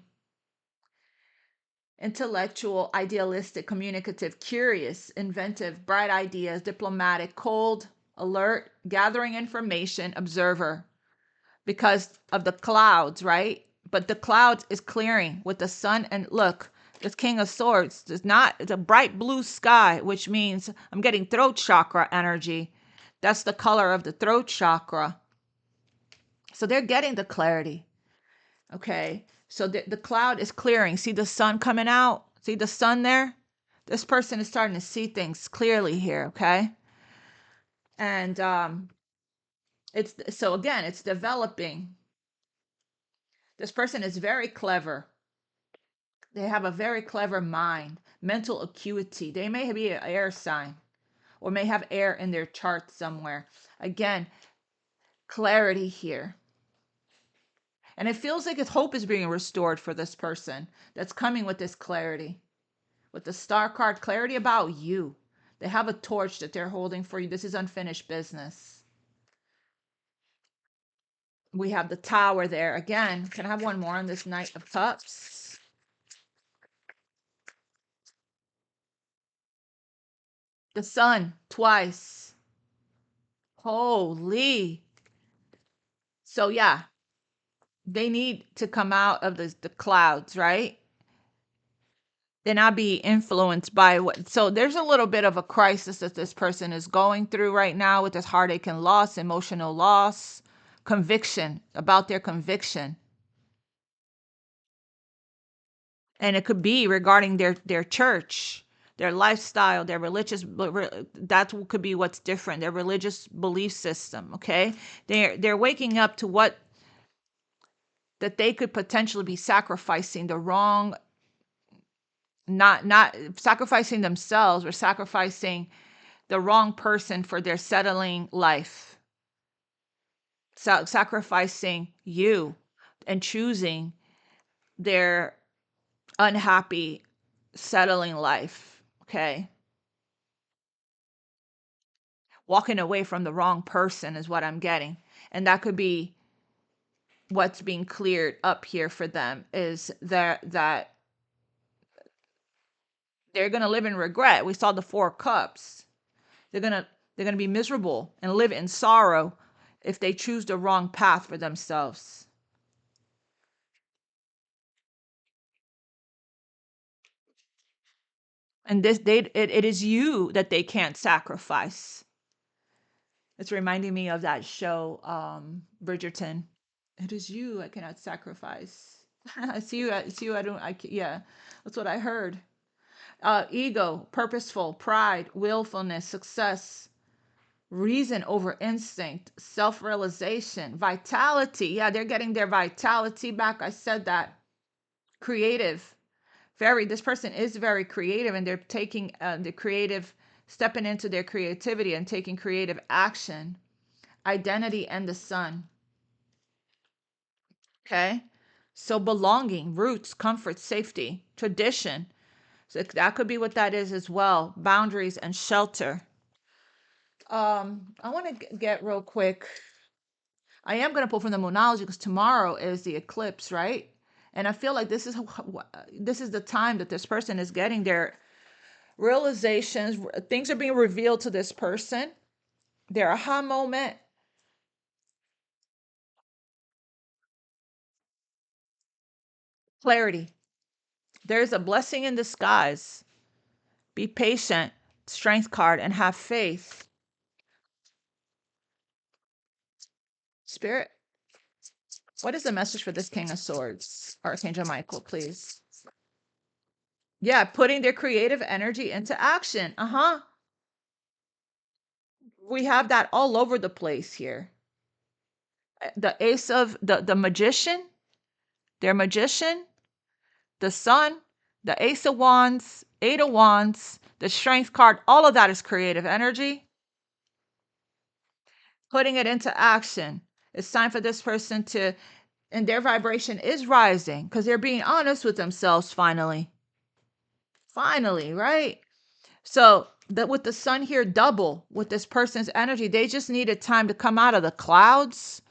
Intellectual, idealistic, communicative, curious, inventive, bright ideas, diplomatic, cold, alert, gathering information, observer, because of the clouds, right? But the clouds is clearing with the sun. And look, this King of Swords is not, it's a bright blue sky, which means I'm getting throat chakra energy. That's the color of the throat chakra. So they're getting the clarity. Okay. So the cloud is clearing. See the sun coming out? See the sun there? This person is starting to see things clearly here. Okay. And it's so again, it's developing. This person is very clever. They have a very clever mind, mental acuity. They may be an air sign or may have air in their chart somewhere. Again, clarity here. And it feels like his hope is being restored for this person that's coming with this clarity. With the star card, clarity about you. They have a torch that they're holding for you. This is unfinished business. We have the Tower there. Again, can I have one more on this Knight of Cups? The Sun, twice. Holy. So yeah, they need to come out of the clouds, right? They're not be influenced by what. So there's a little bit of a crisis that this person is going through right now with this heartache and loss, emotional loss, conviction about their conviction. And it could be regarding their church, their lifestyle, their religious, that could be what's different, their religious belief system. Okay, they're waking up to what that they could potentially be sacrificing the wrong, not sacrificing themselves or sacrificing the wrong person for their settling life. So sacrificing you and choosing their unhappy settling life. Okay, walking away from the wrong person is what I'm getting. And that could be what's being cleared up here for them, is that they're going to live in regret. We saw the 4 cups. They're going to be miserable and live in sorrow if they choose the wrong path for themselves. And it is you that they can't sacrifice. It's reminding me of that show, Bridgerton. It is you I cannot sacrifice. I see you. I see you. I don't. Yeah, that's what I heard. Ego, purposeful, pride, willfulness, success, reason over instinct, self-realization, vitality. Yeah, they're getting their vitality back. I said that. Creative. This person is very creative, and they're taking the creative, stepping into their creativity and taking creative action. Identity and the Sun. Okay. So belonging, roots, comfort, safety, tradition. So that could be what that is as well. Boundaries and shelter. I want to get real quick. I am going to pull from the Moonology because tomorrow is the eclipse, right? And I feel like this is the time that this person is getting their realizations. Things are being revealed to this person. Their aha moment. Clarity. There's a blessing in disguise. Be patient. Strength card and have faith. Spirit, what is the message for this King of Swords? Archangel Michael, please. Yeah, putting their creative energy into action. We have that all over the place here. The ace of the magician, their magician, the sun, the ace of wands, 8 of wands, the strength card, all of that is creative energy. Putting it into action. It's time for this person to, and their vibration is rising because they're being honest with themselves finally. Finally, right? So that with the sun here double with this person's energy, they just needed time to come out of the clouds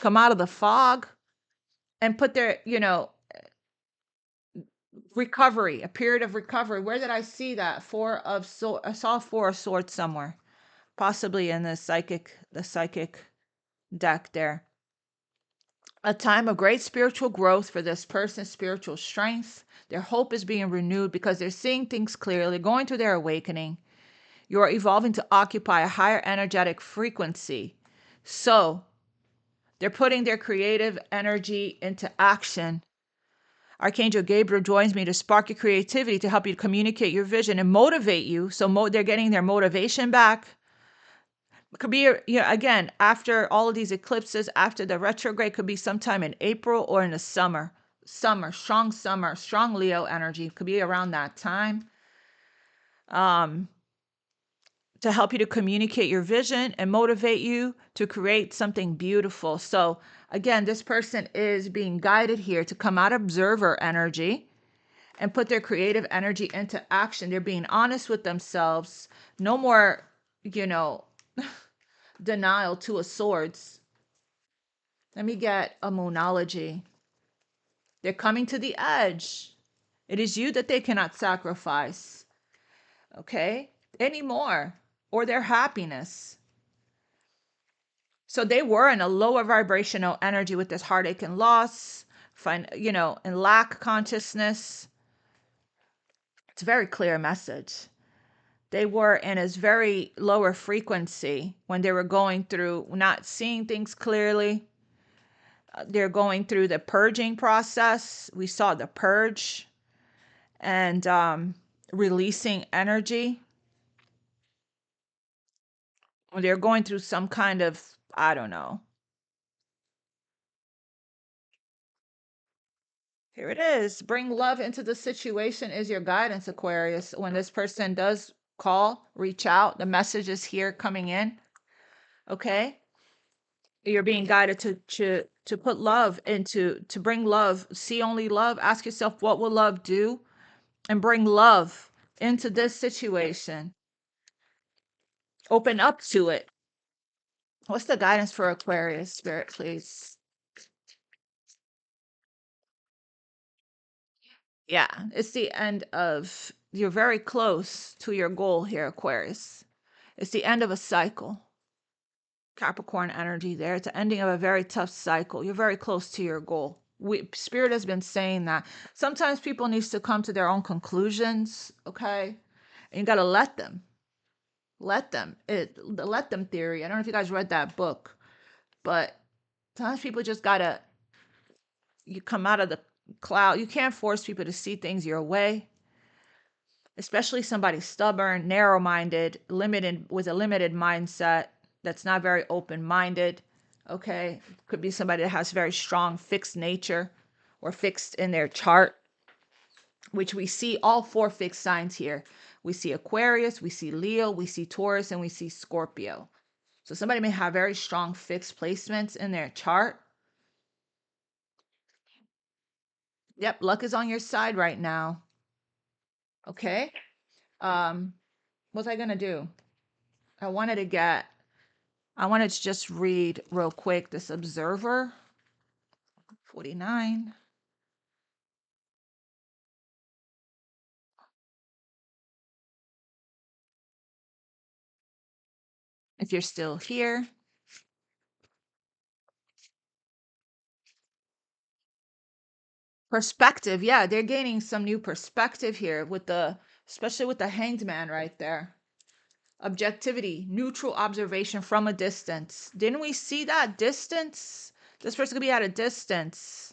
come out of the fog and put their, recovery, a period of recovery. Where did I see that? I saw 4 of Swords somewhere, possibly in the psychic deck there. A time of great spiritual growth for this person's spiritual strength. Their hope is being renewed because they're seeing things clearly, going through their awakening. You're evolving to occupy a higher energetic frequency. So they're putting their creative energy into action. Archangel Gabriel joins me to spark your creativity, to help you communicate your vision and motivate you. So they're getting their motivation back. Could be, again, after all of these eclipses, after the retrograde, could be sometime in April or in the summer. Strong summer, strong Leo energy. Could be around that time. To help you to communicate your vision and motivate you to create something beautiful. So again, this person is being guided here to come out of observer energy and put their creative energy into action. They're being honest with themselves. No more, denial, 2 of Swords. Let me get a moonology. They're coming to the edge. It is you that they cannot sacrifice, okay, anymore, or their happiness. So they were in a lower vibrational energy with this heartache and loss, and lack consciousness. It's a very clear message. They were in a very lower frequency when they were going through not seeing things clearly. They're going through the purging process. We saw the purge and releasing energy. They're going through some kind of, I don't know. Here it is. Bring love into the situation is your guidance, Aquarius. When this person does call, reach out, the message is here coming in. Okay? You're being guided to put love into, to bring love. See only love. Ask yourself, what will love do? And bring love into this situation. Open up to it. What's the guidance for Aquarius, Spirit, please? Yeah, it's the end of, you're very close to your goal here, Aquarius. It's the end of a cycle. Capricorn energy there. It's the ending of a very tough cycle. You're very close to your goal. Spirit has been saying that. Sometimes people needs to come to their own conclusions, okay? And you got to let them. Let them. The let them theory. I don't know if you guys read that book, but sometimes people just got to, you come out of the cloud. You can't force people to see things your way, especially somebody stubborn, narrow-minded, limited, with a limited mindset that's not very open-minded. Okay, could be somebody that has very strong fixed nature or fixed in their chart, which we see all 4 fixed signs here. We see Aquarius, we see Leo, we see Taurus, and we see Scorpio. So somebody may have very strong fixed placements in their chart. Yep, luck is on your side right now. Okay. What was I gonna do? I wanted to just read real quick this Observer 49. If you're still here. Perspective. Yeah, they're gaining some new perspective here especially with the Hanged Man right there. Objectivity, neutral observation from a distance. Didn't we see that distance? This person could be at a distance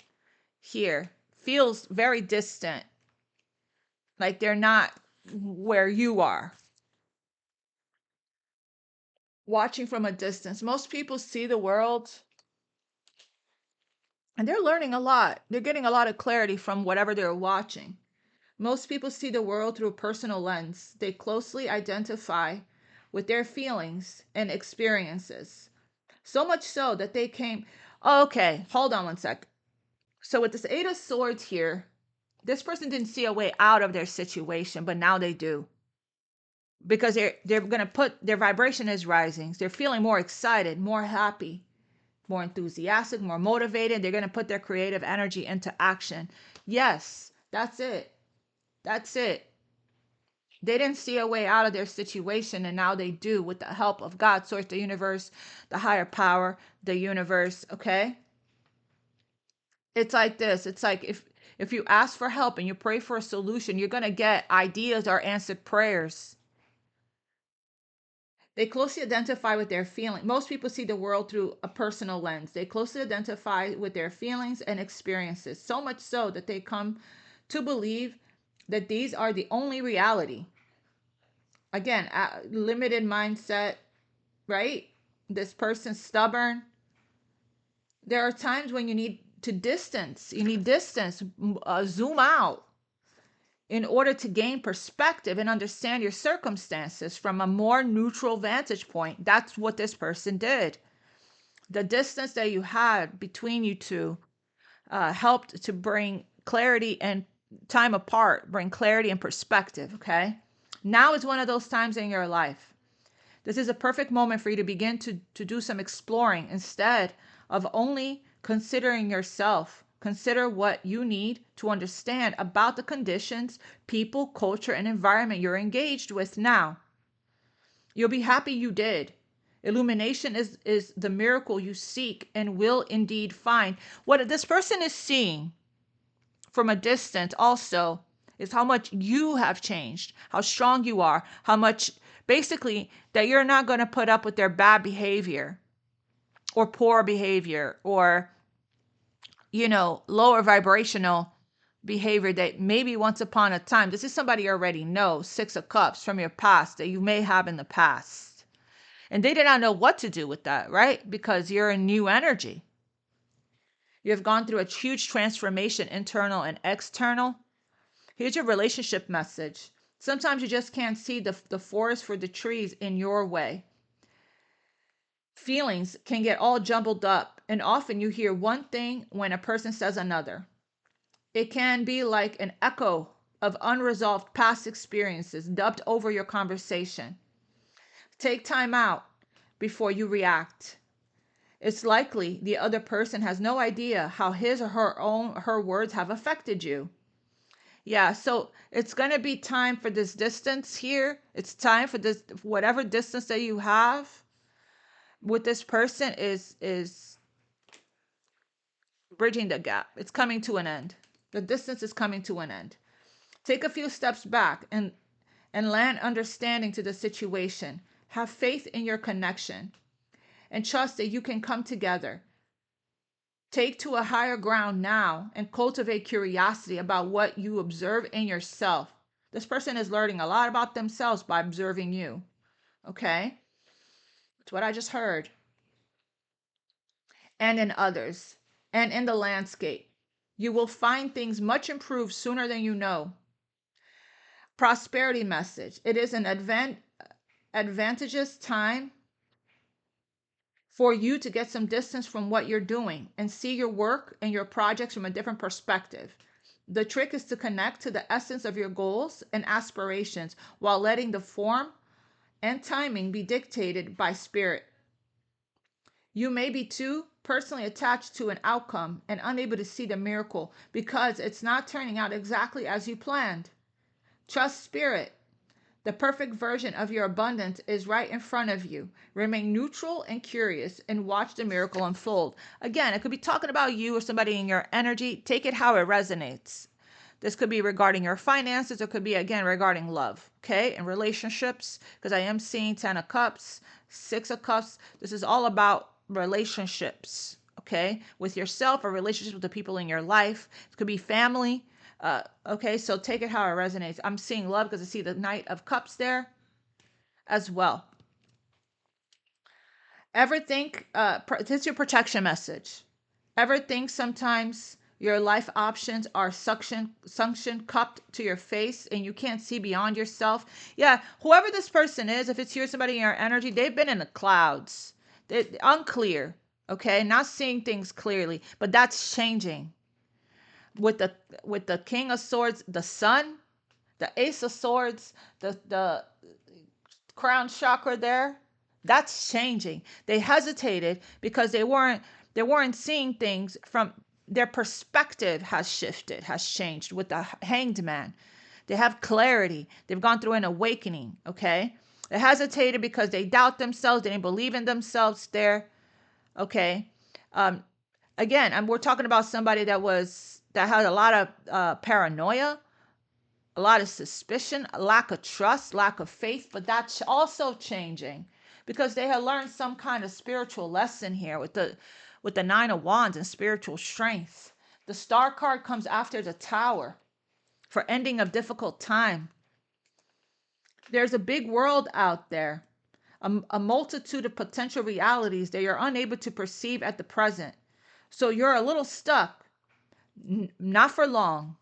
here. Feels very distant. Like they're not where you are. Watching from a distance. Most people see the world and they're learning a lot. They're getting a lot of clarity from whatever they're watching. Most people see the world through a personal lens. They closely identify with their feelings and experiences. So much so that they came. Okay, hold on one sec. So with this 8 of Swords here, this person didn't see a way out of their situation, but now they do. Because they're going to put, their vibration is rising. They're feeling more excited, more happy. more enthusiastic, more motivated. They're going to put their creative energy into action. Yes, that's it. That's it. They didn't see a way out of their situation, and now they do with the help of God, Source, the universe, the higher power, the universe. Okay? It's like this. It's like if you ask for help and you pray for a solution, you're going to get ideas or answered prayers. They closely identify with their feelings. Most people see the world through a personal lens. They closely identify with their feelings and experiences, so much so that they come to believe that these are the only reality. Again, limited mindset, right? This person's stubborn. There are times when you need to distance. You need distance, zoom out in order to gain perspective and understand your circumstances from a more neutral vantage point. That's what this person did. The distance that you had between you two helped to bring clarity and time apart, bring clarity and perspective. Okay. Now is one of those times in your life. This is a perfect moment for you to begin to do some exploring instead of only considering yourself. Consider what you need to understand about the conditions, people, culture, and environment you're engaged with now. You'll be happy you did. Illumination is the miracle you seek and will indeed find. What this person is seeing from a distance also is how much you have changed, how strong you are, how much basically that you're not going to put up with their bad behavior or poor behavior or, lower vibrational behavior that maybe once upon a time, this is somebody you already know, 6 of Cups from your past that you may have in the past. And they did not know what to do with that, right? Because you're a new energy. You have gone through a huge transformation, internal and external. Here's your relationship message. Sometimes you just can't see the forest for the trees in your way. Feelings can get all jumbled up, and often you hear one thing when a person says another. It can be like an echo of unresolved past experiences dubbed over your conversation. Take time out before you react. It's likely the other person has no idea how his or her words have affected you. Yeah, so it's going to be time for this distance here. It's time for this, whatever distance that you have with this person is bridging the gap. It's coming to an end. The distance is coming to an end. Take a few steps back and lend understanding to the situation. Have faith in your connection and trust that you can come together. Take to a higher ground now and cultivate curiosity about what you observe in yourself. This person is learning a lot about themselves by observing you. Okay? That's what I just heard. And in others, and in the landscape. You will find things much improved sooner than you know. Prosperity message. It is an advantageous time for you to get some distance from what you're doing and see your work and your projects from a different perspective. The trick is to connect to the essence of your goals and aspirations while letting the form and timing be dictated by spirit. You may be too personally attached to an outcome and unable to see the miracle because it's not turning out exactly as you planned. Trust spirit. The perfect version of your abundance is right in front of you. Remain neutral and curious and watch the miracle unfold. Again, it could be talking about you or somebody in your energy. Take it how it resonates. This could be regarding your finances. It could be, again, regarding love, okay, and relationships, because I am seeing 10 of Cups, 6 of Cups. This is all about relationships, okay, with yourself or relationships with the people in your life. It could be family. Okay, so take it how it resonates. I'm seeing love because I see the Knight of Cups there as well. Ever think, this is your protection message. Ever think sometimes your life options are suction cupped to your face and you can't see beyond yourself? Yeah, whoever this person is, if it's here, somebody in your energy, they've been in the clouds. They're unclear, okay, not seeing things clearly, but that's changing. With the King of Swords, the Sun, the Ace of Swords, the crown chakra there, That's changing. They hesitated because they weren't seeing things from their perspective has shifted, has changed with the hanged man. They have clarity. They've gone through an awakening, okay? They hesitated because they doubt themselves, they didn't believe in themselves there, okay? Um, Again, we're talking about somebody that had a lot of paranoia, a lot of suspicion, a lack of trust, lack of faith, but that's also changing because they had learned some kind of spiritual lesson here with the 9 of Wands and spiritual strength. The Star card comes after the Tower for ending of difficult time. There's a big world out there, a multitude of potential realities that you're unable to perceive at the present. So you're a little stuck, not for long.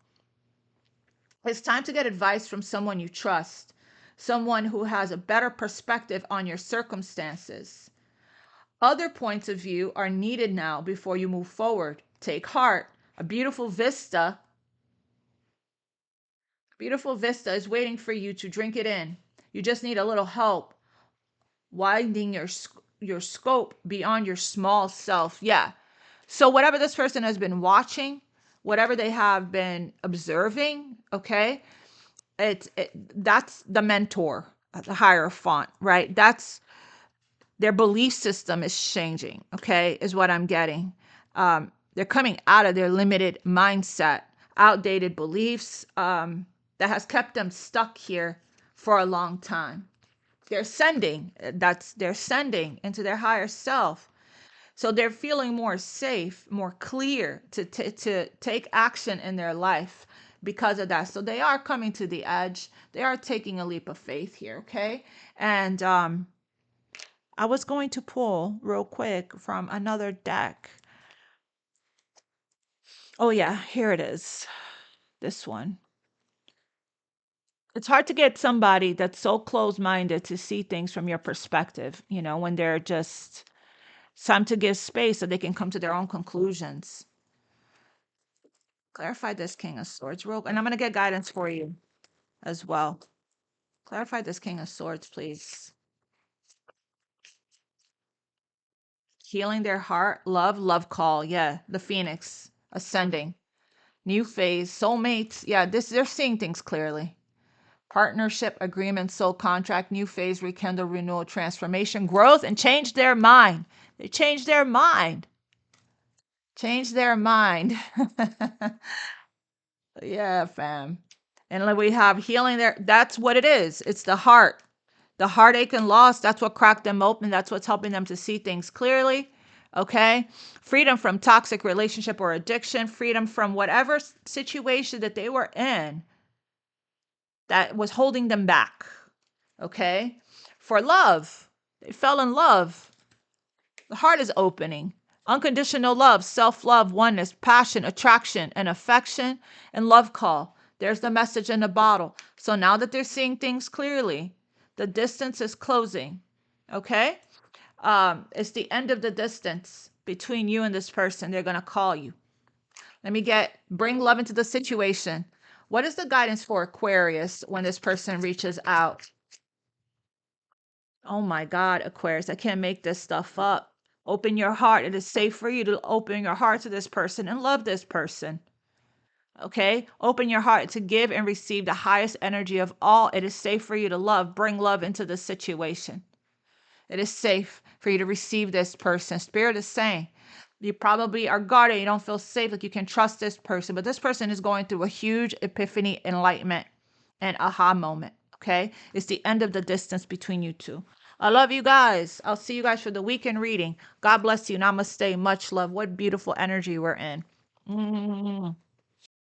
It's time to get advice from someone you trust, someone who has a better perspective on your circumstances. Other points of view are needed now before you move forward. Take heart. A beautiful vista is waiting for you to drink it in. You just need a little help widening your scope beyond your small self. Yeah. So whatever this person has been watching, whatever they have been observing, okay, that's the mentor, the hierophant, right? That's their belief system is changing, okay, is what I'm getting. They're coming out of their limited mindset, outdated beliefs that has kept them stuck here for a long time. They're sending into their higher self. So they're feeling more safe, more clear to take action in their life because of that. So they are coming to the edge. They are taking a leap of faith here, okay? And I was going to pull real quick from another deck. Oh yeah, here it is. This one. It's hard to get somebody that's so close-minded to see things from your perspective, when they're just some to give space so they can come to their own conclusions. Clarify this King of Swords real, and I'm going to get guidance for you as well. Clarify this King of Swords, please. Healing their heart, love call. Yeah, the Phoenix ascending. New phase, soulmates. Yeah, they're seeing things clearly. Partnership, agreement, soul contract, new phase, rekindle, renewal, transformation, growth, and change their mind. They change their mind. Change their mind. Yeah, fam. And like we have healing there. That's what it is. It's the heart. The heartache and loss, that's what cracked them open. That's what's helping them to see things clearly. Okay. Freedom from toxic relationship or addiction, freedom from whatever situation that they were in that was holding them back. Okay. For love, they fell in love. The heart is opening. Unconditional love, self love, oneness, passion, attraction, and affection, and love call. There's the message in the bottle. So now that they're seeing things clearly, the distance is closing. Okay? It's the end of the distance between you and this person. They're going to call you. Bring love into the situation. What is the guidance for Aquarius when this person reaches out? Oh my God, Aquarius, I can't make this stuff up. Open your heart. It is safe for you to open your heart to this person and love this person. Okay? Open your heart to give and receive the highest energy of all. It is safe for you to love. Bring love into the situation. It is safe for you to receive this person. Spirit is saying you probably are guarded. You don't feel safe, like you can trust this person. But this person is going through a huge epiphany, enlightenment, and aha moment. Okay? It's the end of the distance between you two. I love you guys. I'll see you guys for the weekend reading. God bless you. Namaste. Much love. What beautiful energy we're in.